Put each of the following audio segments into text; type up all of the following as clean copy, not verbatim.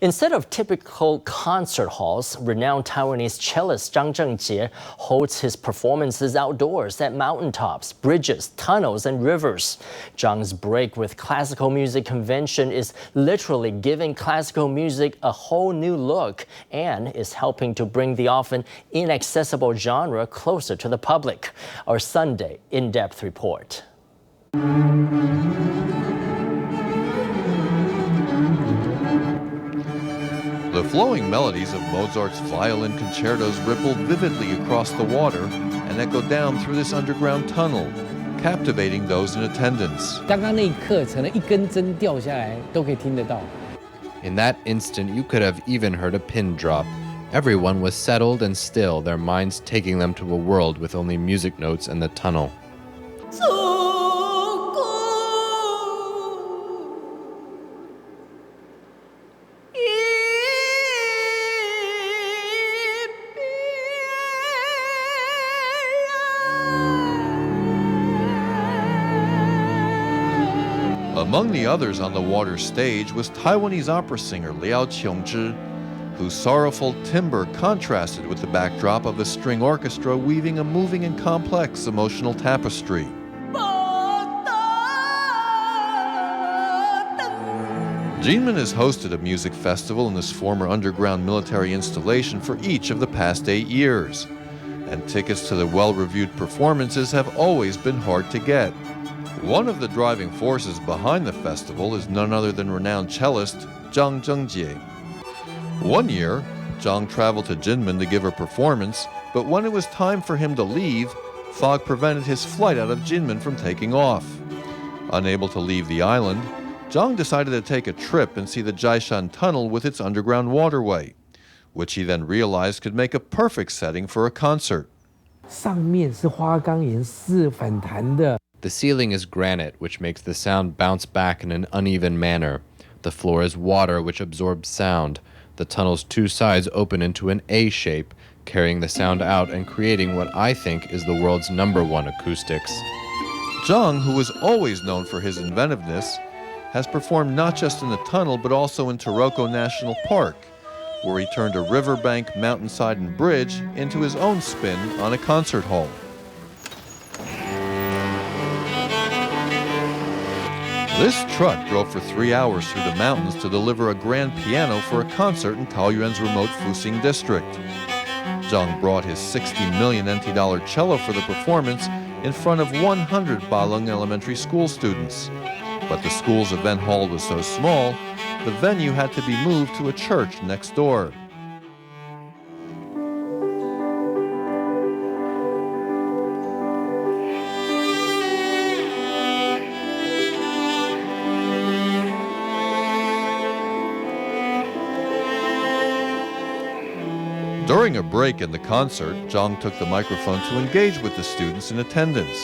Instead of typical concert halls, renowned Taiwanese cellist Chang Chen-chieh holds his performances outdoors at mountaintops, bridges, tunnels, and rivers. Chang's break with classical music convention is literally giving classical music a whole new look and is helping to bring the often inaccessible genre closer to the public. Our Sunday in-depth report. The flowing melodies of Mozart's violin concertos rippled vividly across the water and echoed down through this underground tunnel, captivating those in attendance. In that instant, you could have even heard a pin drop. Everyone was settled and still, their minds taking them to a world with only music notes and the tunnel. Among the others on the water stage was Taiwanese opera singer Liao Chiung-chih, whose sorrowful timbre contrasted with the backdrop of a string orchestra weaving a moving and complex emotional tapestry. Kinmen has hosted a music festival in this former underground military installation for each of the past 8 years, and tickets to the well-reviewed performances have always been hard to get. One of the driving forces behind the festival is none other than renowned cellist Chang Chen-chieh. One year, Chang traveled to Kinmen to give a performance, but when it was time for him to leave, fog prevented his flight out of Kinmen from taking off. Unable to leave the island, Chang decided to take a trip and see the Zhaishan Tunnel with its underground waterway, which he then realized could make a perfect setting for a concert. The ceiling is granite, which makes the sound bounce back in an uneven manner. The floor is water, which absorbs sound. The tunnel's two sides open into an A shape, carrying the sound out and creating what I think is the world's #1 acoustics. Chang, who was always known for his inventiveness, has performed not just in the tunnel but also in Taroko National Park, where he turned a riverbank, mountainside, and bridge into his own spin on a concert hall. This truck drove for 3 hours through the mountains to deliver a grand piano for a concert in Taoyuan's remote Fuxing District. Chang brought his 60 million NT$ cello for the performance in front of 100 Balung Elementary School students. But the school's event hall was so small, the venue had to be moved to a church next door. During a break in the concert, Chang took the microphone to engage with the students in attendance.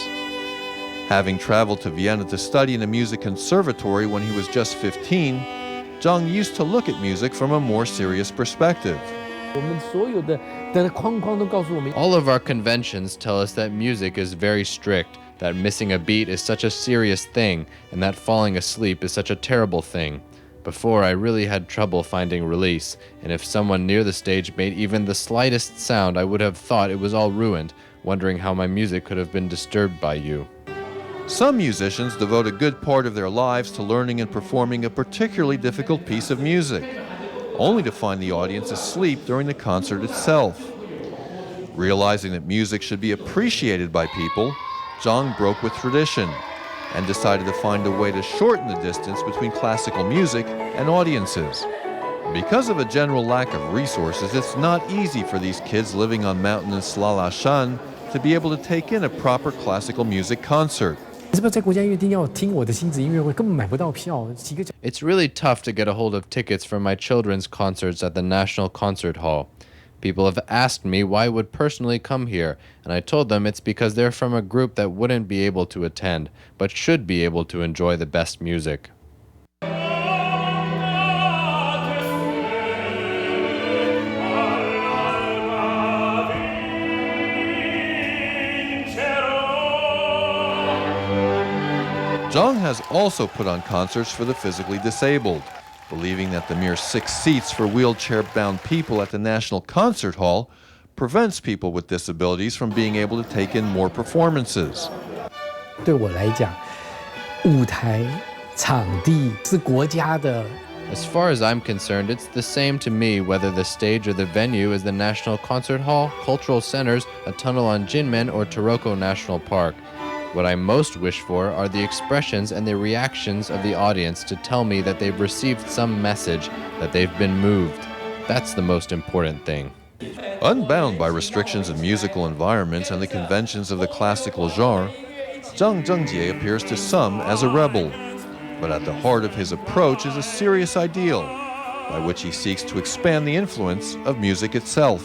Having traveled to Vienna to study in a music conservatory when he was just 15, Chang used to look at music from a more serious perspective. All of our conventions tell us that music is very strict, that missing a beat is such a serious thing, and that falling asleep is such a terrible thing. Before, I really had trouble finding release, and if someone near the stage made even the slightest sound, I would have thought it was all ruined, wondering how my music could have been disturbed by you. Some musicians devote a good part of their lives to learning and performing a particularly difficult piece of music, only to find the audience asleep during the concert itself. Realizing that music should be appreciated by people, Chang broke with tradition and decided to find a way to shorten the distance between classical music and audiences. Because of a general lack of resources, it's not easy for these kids living on mountain in Slallashan to be able to take in a proper classical music concert. It's really tough to get a hold of tickets for my children's concerts at the National Concert Hall. People have asked me why I would personally come here, and I told them it's because they're from a group that wouldn't be able to attend, but should be able to enjoy the best music. Chang has also put on concerts for the physically disabled. believing that the mere 6 seats for wheelchair-bound people at the National Concert Hall prevents people with disabilities from being able to take in more performances. 对我来讲，舞台、场地是国家的。 As far as I'm concerned, it's the same to me whether the stage or the venue is the National Concert Hall, cultural centers, a tunnel.Kinmen, or Taroko National Park. What I most wish for are the expressions and the reactions of the audience to tell me that they've received some message, that they've been moved. That's the most important thing. Unbound by restrictions of musical environments and the conventions of the classical genre, Chang Chen-chieh appears to some as a rebel. But at the heart of his approach is a serious ideal, by which he seeks to expand the influence of music itself.